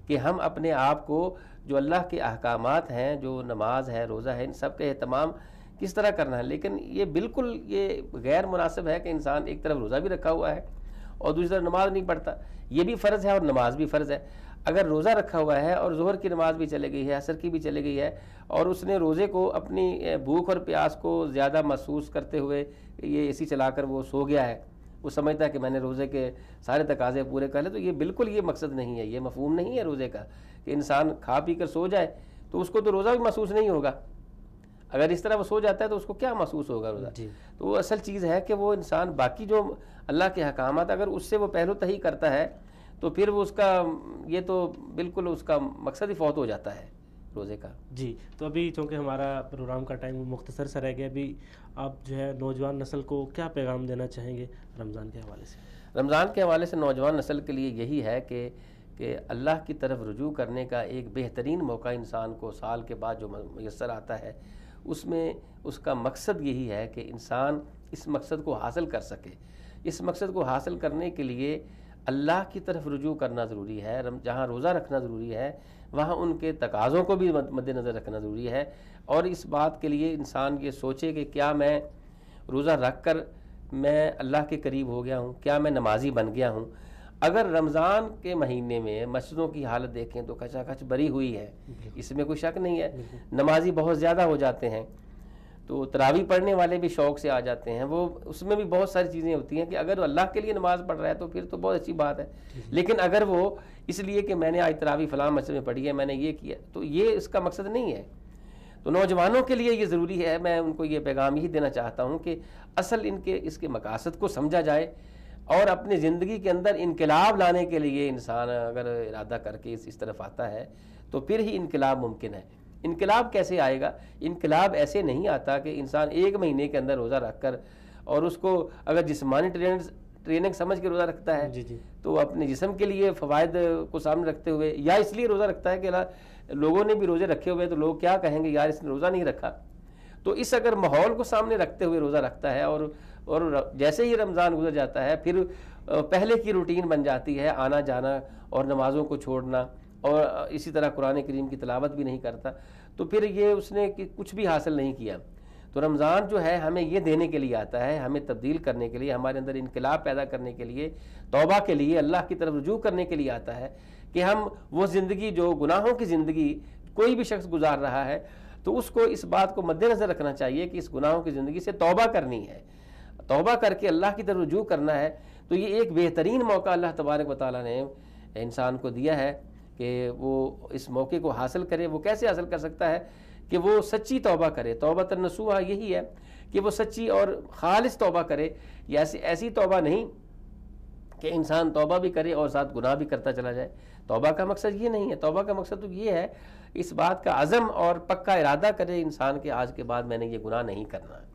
کہ ہم اپنے آپ کو جو اللہ کے احکامات ہیں, جو نماز ہے, روزہ ہے, ان سب کا اہتمام کس طرح کرنا ہے. لیکن یہ بالکل یہ غیر مناسب ہے کہ انسان ایک طرف روزہ بھی رکھا ہوا ہے اور دوسری طرف نماز نہیں پڑھتا. یہ بھی فرض ہے اور نماز بھی فرض ہے. اگر روزہ رکھا ہوا ہے اور ظہر کی نماز بھی چلے گئی ہے, عصر کی بھی چلے گئی ہے, اور اس نے روزے کو اپنی بھوک اور پیاس کو زیادہ محسوس کرتے ہوئے یہ اے سی چلا کر وہ سو گیا ہے, وہ سمجھتا ہے کہ میں نے روزے کے سارے تقاضے پورے کر لے, تو یہ بالکل یہ مقصد نہیں ہے, یہ مفہوم نہیں ہے روزے کا کہ انسان کھا پی کر سو جائے تو اس کو تو روزہ بھی محسوس نہیں ہوگا. اگر اس طرح وہ سو جاتا ہے تو اس کو کیا محسوس ہوگا روزہ. تو وہ اصل چیز ہے کہ وہ انسان باقی جو اللہ کے احکامات اگر اس سے وہ پہلو تہی کرتا ہے تو پھر وہ اس کا یہ تو بالکل اس کا مقصد ہی فوت ہو جاتا ہے روزے کا۔ جی، تو ابھی چونکہ ہمارا پروگرام کا ٹائم مختصر سا رہ گیا، ابھی آپ جو ہے نوجوان نسل کو کیا پیغام دینا چاہیں گے رمضان کے حوالے سے؟ رمضان کے حوالے سے نوجوان نسل کے لیے یہی ہے کہ اللہ کی طرف رجوع کرنے کا ایک بہترین موقع انسان کو سال کے بعد جو میسر آتا ہے، اس میں اس کا مقصد یہی ہے کہ انسان اس مقصد کو حاصل کر سکے۔ اس مقصد کو حاصل کرنے کے لیے اللہ کی طرف رجوع کرنا ضروری ہے، جہاں روزہ رکھنا ضروری ہے وہاں ان کے تقاضوں کو بھی مد نظر رکھنا ضروری ہے، اور اس بات کے لیے انسان یہ سوچے کہ کیا میں روزہ رکھ کر میں اللہ کے قریب ہو گیا ہوں، کیا میں نمازی بن گیا ہوں۔ اگر رمضان کے مہینے میں مسجدوں کی حالت دیکھیں تو کھچا کھچ بری ہوئی ہے، اس میں کوئی شک نہیں ہے، نمازی بہت زیادہ ہو جاتے ہیں، تو تراویح پڑھنے والے بھی شوق سے آ جاتے ہیں، وہ اس میں بھی بہت ساری چیزیں ہوتی ہیں کہ اگر اللہ کے لیے نماز پڑھ رہا ہے تو پھر تو بہت اچھی بات ہے، لیکن اگر وہ اس لیے کہ میں نے آج تراویح فلاں مسجد میں پڑھی ہے، میں نے یہ کیا، تو یہ اس کا مقصد نہیں ہے۔ تو نوجوانوں کے لیے یہ ضروری ہے، میں ان کو یہ پیغام ہی دینا چاہتا ہوں کہ اصل اس کے مقاصد کو سمجھا جائے، اور اپنی زندگی کے اندر انقلاب لانے کے لیے انسان اگر ارادہ کر کے اس طرف آتا ہے تو پھر ہی انقلاب ممکن ہے۔ انقلاب کیسے آئے گا؟ انقلاب ایسے نہیں آتا کہ انسان ایک مہینے کے اندر روزہ رکھ کر، اور اس کو اگر جسمانی ٹریننگ سمجھ کے روزہ رکھتا ہے تو اپنے جسم کے لیے فوائد کو سامنے رکھتے ہوئے، یا اس لیے روزہ رکھتا ہے کہ لوگوں نے بھی روزے رکھے ہوئے تو لوگ کیا کہیں گے یار اس نے روزہ نہیں رکھا، تو اس اگر ماحول کو سامنے رکھتے ہوئے روزہ رکھتا ہے، اور جیسے ہی رمضان گزر جاتا ہے پھر پہلے کی روٹین بن جاتی ہے، آنا جانا اور نمازوں کو چھوڑنا، اور اسی طرح قرآن کریم کی تلاوت بھی نہیں کرتا، تو پھر یہ اس نے کچھ بھی حاصل نہیں کیا۔ تو رمضان جو ہے ہمیں یہ دینے کے لیے آتا ہے، ہمیں تبدیل کرنے کے لیے، ہمارے اندر انقلاب پیدا کرنے کے لیے، توبہ کے لیے، اللہ کی طرف رجوع کرنے کے لیے آتا ہے کہ ہم وہ زندگی جو گناہوں کی زندگی کوئی بھی شخص گزار رہا ہے تو اس کو اس بات کو مد نظر رکھنا چاہیے کہ اس گناہوں کی زندگی سے توبہ کرنی ہے، توبہ کر کے اللہ کی طرف رجوع کرنا ہے۔ تو یہ ایک بہترین موقع اللہ تبارک و تعالیٰ نے انسان کو دیا ہے کہ وہ اس موقع کو حاصل کرے۔ وہ کیسے حاصل کر سکتا ہے؟ کہ وہ سچی توبہ کرے، توبۃ النصوحہ یہی ہے کہ وہ سچی اور خالص توبہ کرے، یا ایسی توبہ نہیں کہ انسان توبہ بھی کرے اور ساتھ گناہ بھی کرتا چلا جائے۔ توبہ کا مقصد یہ نہیں ہے، توبہ کا مقصد تو یہ ہے اس بات کا عزم اور پکا ارادہ کرے انسان کہ آج کے بعد میں نے یہ گناہ نہیں کرنا ہے۔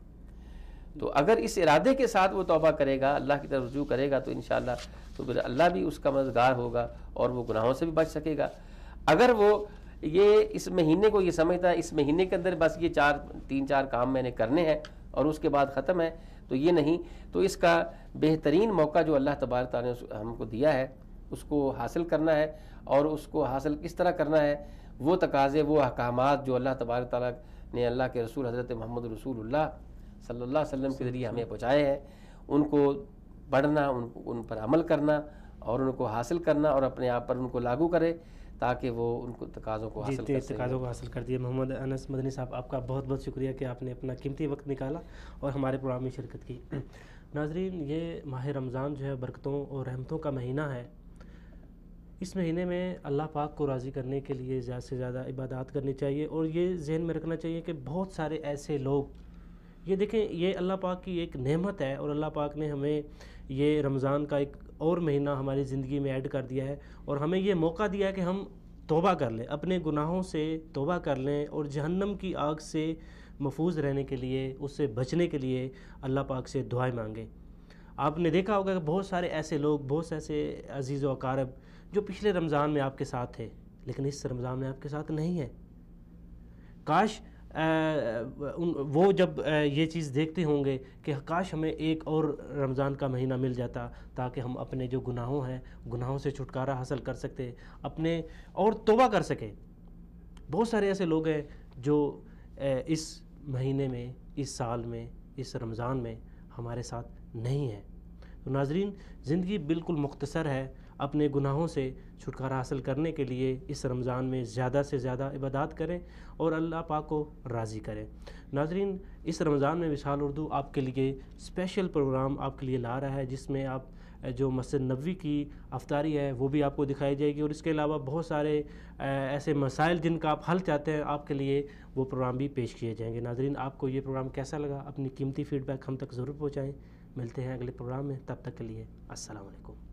تو اگر اس ارادے کے ساتھ وہ توبہ کرے گا، اللہ کی طرف رجوع کرے گا، تو انشاءاللہ تو پھر اللہ بھی اس کا مددگار ہوگا اور وہ گناہوں سے بھی بچ سکے گا۔ اگر وہ یہ اس مہینے کو یہ سمجھتا ہے اس مہینے کے اندر بس یہ 3-4 کام میں نے کرنے ہیں اور اس کے بعد ختم ہے، تو یہ نہیں، تو اس کا بہترین موقع جو اللہ تبارک تعالیٰ نے ہم کو دیا ہے اس کو حاصل کرنا ہے، اور اس کو حاصل کس طرح کرنا ہے، وہ تقاضے، وہ احکامات جو اللہ تبارک تعالیٰ نے اللہ کے رسول حضرت محمد رسول اللہ صلی اللہ علیہ وسلم کے ذریعے ہمیں پہنچائے ہیں، ان کو پڑھنا، ان پر عمل کرنا اور ان کو حاصل کرنا، اور اپنے آپ پر ان کو لاگو کرے تاکہ وہ ان کو تقاضوں کو حاصل کر سکیں۔ تقاضوں کو حاصل کر دیے۔ محمد انس مدنی صاحب، آپ کا بہت بہت شکریہ کہ آپ نے اپنا قیمتی وقت نکالا اور ہمارے پروگرام میں شرکت کی۔ ناظرین، یہ ماہ رمضان جو ہے برکتوں اور رحمتوں کا مہینہ ہے۔ اس مہینے میں اللہ پاک کو راضی کرنے کے لیے زیادہ سے زیادہ عبادات کرنی چاہیے، اور یہ ذہن میں رکھنا چاہیے کہ بہت سارے ایسے لوگ، یہ دیکھیں یہ اللہ پاک کی ایک نعمت ہے، اور اللہ پاک نے ہمیں یہ رمضان کا ایک اور مہینہ ہماری زندگی میں ایڈ کر دیا ہے، اور ہمیں یہ موقع دیا ہے کہ ہم توبہ کر لیں، اپنے گناہوں سے توبہ کر لیں، اور جہنم کی آگ سے محفوظ رہنے کے لیے، اس سے بچنے کے لیے اللہ پاک سے دعائیں مانگیں۔ آپ نے دیکھا ہوگا کہ بہت سارے ایسے لوگ، بہت سے ایسے عزیز و اقارب جو پچھلے رمضان میں آپ کے ساتھ تھے لیکن اس رمضان میں آپ کے ساتھ نہیں ہیں۔ کاش وہ جب یہ چیز دیکھتے ہوں گے کہ کاش ہمیں ایک اور رمضان کا مہینہ مل جاتا تاکہ ہم اپنے جو گناہوں ہیں، گناہوں سے چھٹکارا حاصل کر سکتے، اپنے اور توبہ کر سکے۔ بہت سارے ایسے لوگ ہیں جو اس مہینے میں، اس سال میں، اس رمضان میں ہمارے ساتھ نہیں ہیں۔ تو ناظرین، زندگی بالکل مختصر ہے، اپنے گناہوں سے چھٹکارا حاصل کرنے کے لیے اس رمضان میں زیادہ سے زیادہ عبادات کریں اور اللہ پاک کو راضی کریں۔ ناظرین، اس رمضان میں وصال اردو آپ کے لیے اسپیشل پروگرام آپ کے لیے لا رہا ہے، جس میں آپ جو مسجد نبوی کی افطاری ہے وہ بھی آپ کو دکھائی جائے گی، اور اس کے علاوہ بہت سارے ایسے مسائل جن کا آپ حل چاہتے ہیں، آپ کے لیے وہ پروگرام بھی پیش کیے جائیں گے۔ ناظرین، آپ کو یہ پروگرام کیسا لگا؟ اپنی قیمتی فیڈ بیک ہم تک ضرور پہنچائیں۔ ملتے ہیں اگلے پروگرام میں، تب تک کے لیے السلام علیکم۔